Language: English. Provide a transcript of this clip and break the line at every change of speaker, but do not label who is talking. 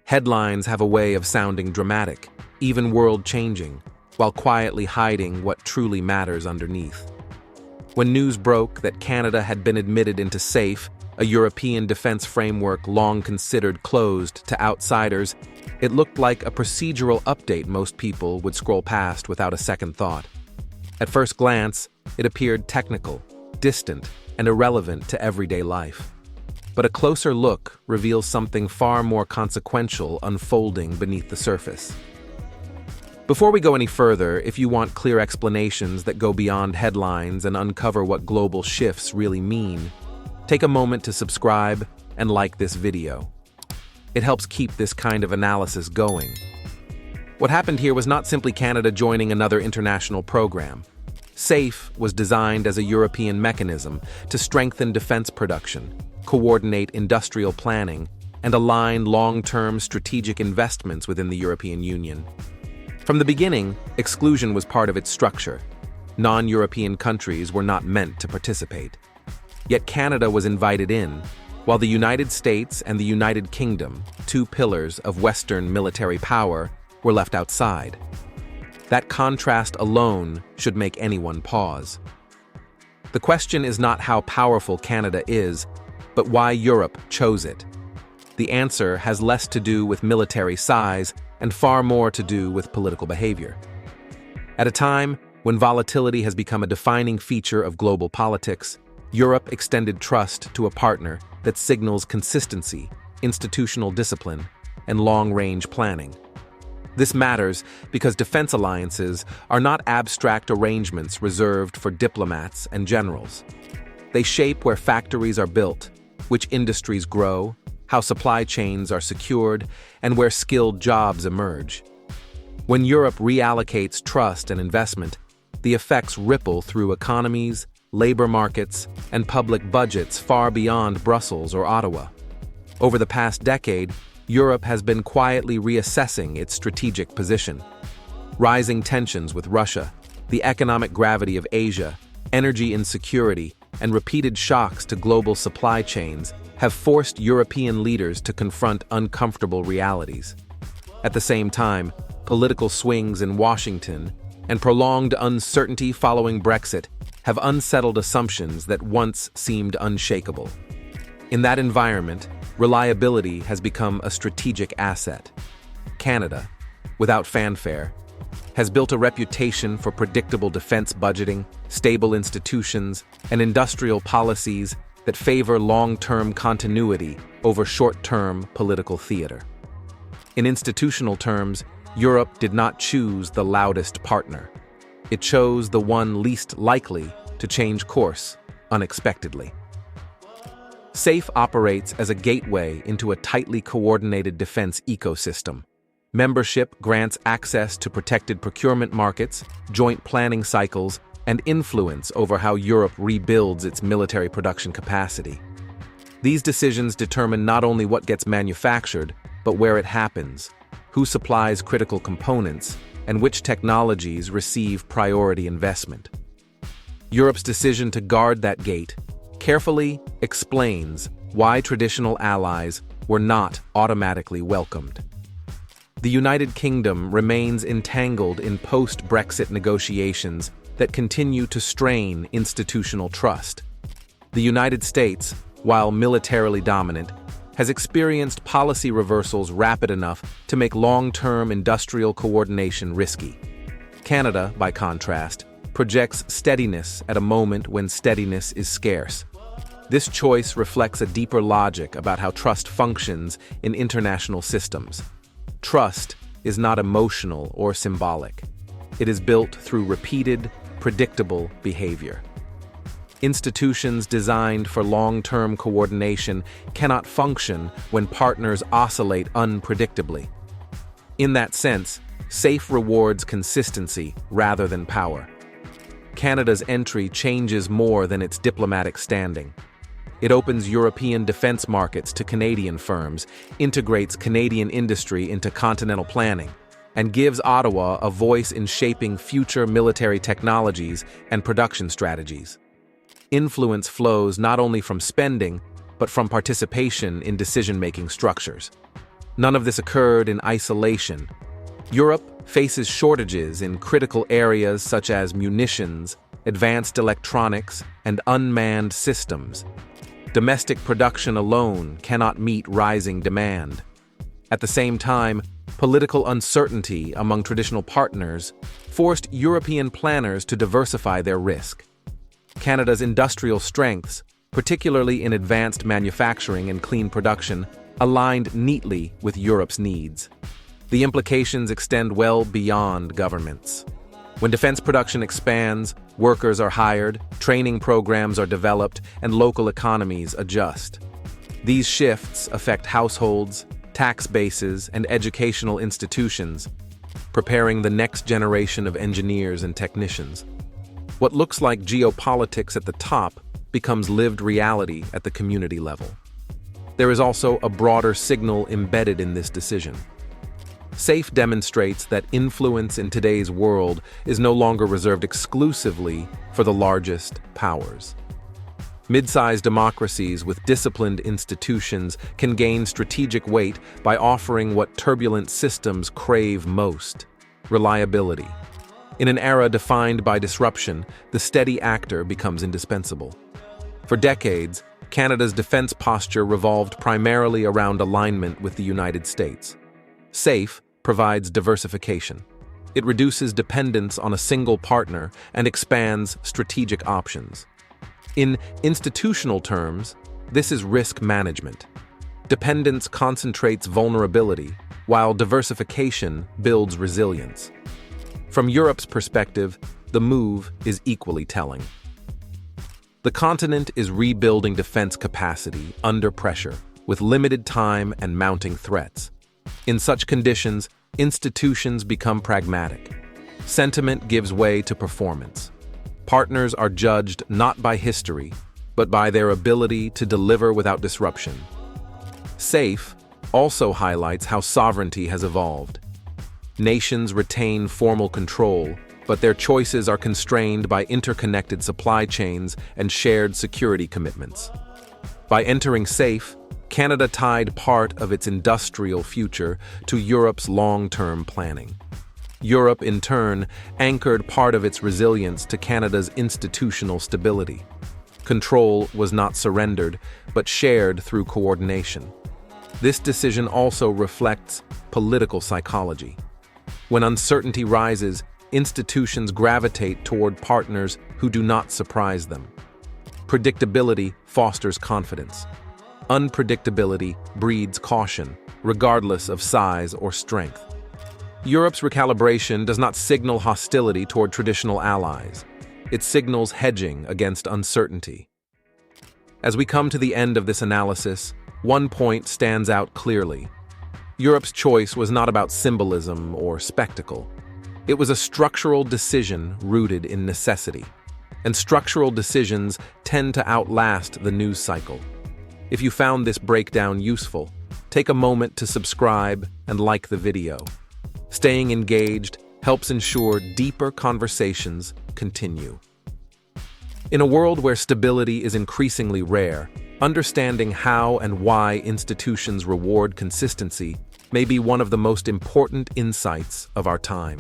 Headlines have a way of sounding dramatic, even world-changing, while quietly hiding what truly matters underneath. When news broke that Canada had been admitted into SAFE, a European defense framework long considered closed to outsiders, it looked like a procedural update most people would scroll past without a second thought. At first glance, it appeared technical, distant, and irrelevant to everyday life. But a closer look reveals something far more consequential unfolding beneath the surface. Before we go any further, if you want clear explanations that go beyond headlines and uncover what global shifts really mean, take a moment to subscribe and like this video. It helps keep this kind of analysis going. What happened here was not simply Canada joining another international program. SAFE was designed as a European mechanism to strengthen defense production, coordinate industrial planning, and align long-term strategic investments within the European Union. From the beginning, exclusion was part of its structure. Non-European countries were not meant to participate. Yet Canada was invited in, while the United States and the United Kingdom, two pillars of Western military power, were left outside. That contrast alone should make anyone pause. The question is not how powerful Canada is, but why Europe chose it. The answer has less to do with military size and far more to do with political behavior. At a time when volatility has become a defining feature of global politics, Europe extended trust to a partner that signals consistency, institutional discipline, and long-range planning. This matters because defense alliances are not abstract arrangements reserved for diplomats and generals. They shape where factories are built, which industries grow, how supply chains are secured, and where skilled jobs emerge. When Europe reallocates trust and investment, the effects ripple through economies, labor markets, and public budgets far beyond Brussels or Ottawa. Over the past decade, Europe has been quietly reassessing its strategic position. Rising tensions with Russia, the economic gravity of Asia, energy insecurity, and repeated shocks to global supply chains have forced European leaders to confront uncomfortable realities. At the same time, political swings in Washington and prolonged uncertainty following Brexit have unsettled assumptions that once seemed unshakable. In that environment, reliability has become a strategic asset. Canada, without fanfare, has built a reputation for predictable defense budgeting, stable institutions, and industrial policies that favor long-term continuity over short-term political theater. In institutional terms, Europe did not choose the loudest partner. It chose the one least likely to change course unexpectedly. SAFE operates as a gateway into a tightly coordinated defense ecosystem. Membership grants access to protected procurement markets, joint planning cycles, and influence over how Europe rebuilds its military production capacity. These decisions determine not only what gets manufactured, but where it happens, who supplies critical components, and which technologies receive priority investment. Europe's decision to guard that gate carefully explains why traditional allies were not automatically welcomed. The United Kingdom remains entangled in post-Brexit negotiations that continue to strain institutional trust. The United States, while militarily dominant, has experienced policy reversals rapid enough to make long-term industrial coordination risky. Canada, by contrast, projects steadiness at a moment when steadiness is scarce. This choice reflects a deeper logic about how trust functions in international systems. Trust is not emotional or symbolic. It is built through repeated, predictable behavior. Institutions designed for long-term coordination cannot function when partners oscillate unpredictably. In that sense, SAFE rewards consistency rather than power. Canada's entry changes more than its diplomatic standing. It opens European defense markets to Canadian firms, integrates Canadian industry into continental planning, and gives Ottawa a voice in shaping future military technologies and production strategies. Influence flows not only from spending, but from participation in decision-making structures. None of this occurred in isolation. Europe faces shortages in critical areas such as munitions, advanced electronics, and unmanned systems. Domestic production alone cannot meet rising demand. At the same time, political uncertainty among traditional partners forced European planners to diversify their risk. Canada's industrial strengths, particularly in advanced manufacturing and clean production, aligned neatly with Europe's needs. The implications extend well beyond governments. When defense production expands, workers are hired, training programs are developed, and local economies adjust. These shifts affect households, tax bases, and educational institutions, preparing the next generation of engineers and technicians. What looks like geopolitics at the top becomes lived reality at the community level. There is also a broader signal embedded in this decision. SAFE demonstrates that influence in today's world is no longer reserved exclusively for the largest powers. Mid-sized democracies with disciplined institutions can gain strategic weight by offering what turbulent systems crave most: reliability. In an era defined by disruption, the steady actor becomes indispensable. For decades, Canada's defense posture revolved primarily around alignment with the United States. SAFE provides diversification. It reduces dependence on a single partner and expands strategic options. In institutional terms, this is risk management. Dependence concentrates vulnerability, while diversification builds resilience. From Europe's perspective, the move is equally telling. The continent is rebuilding defense capacity under pressure, with limited time and mounting threats. In such conditions, institutions become pragmatic. Sentiment gives way to performance. Partners are judged not by history, but by their ability to deliver without disruption. SAFE also highlights how sovereignty has evolved. Nations retain formal control, but their choices are constrained by interconnected supply chains and shared security commitments. By entering SAFE, Canada tied part of its industrial future to Europe's long-term planning. Europe, in turn, anchored part of its resilience to Canada's institutional stability. Control was not surrendered, but shared through coordination. This decision also reflects political psychology. When uncertainty rises, institutions gravitate toward partners who do not surprise them. Predictability fosters confidence. Unpredictability breeds caution, regardless of size or strength. Europe's recalibration does not signal hostility toward traditional allies. It signals hedging against uncertainty. As we come to the end of this analysis, one point stands out clearly. Europe's choice was not about symbolism or spectacle. It was a structural decision rooted in necessity. And structural decisions tend to outlast the news cycle. If you found this breakdown useful, take a moment to subscribe and like the video. Staying engaged helps ensure deeper conversations continue. In a world where stability is increasingly rare, understanding how and why institutions reward consistency may be one of the most important insights of our time.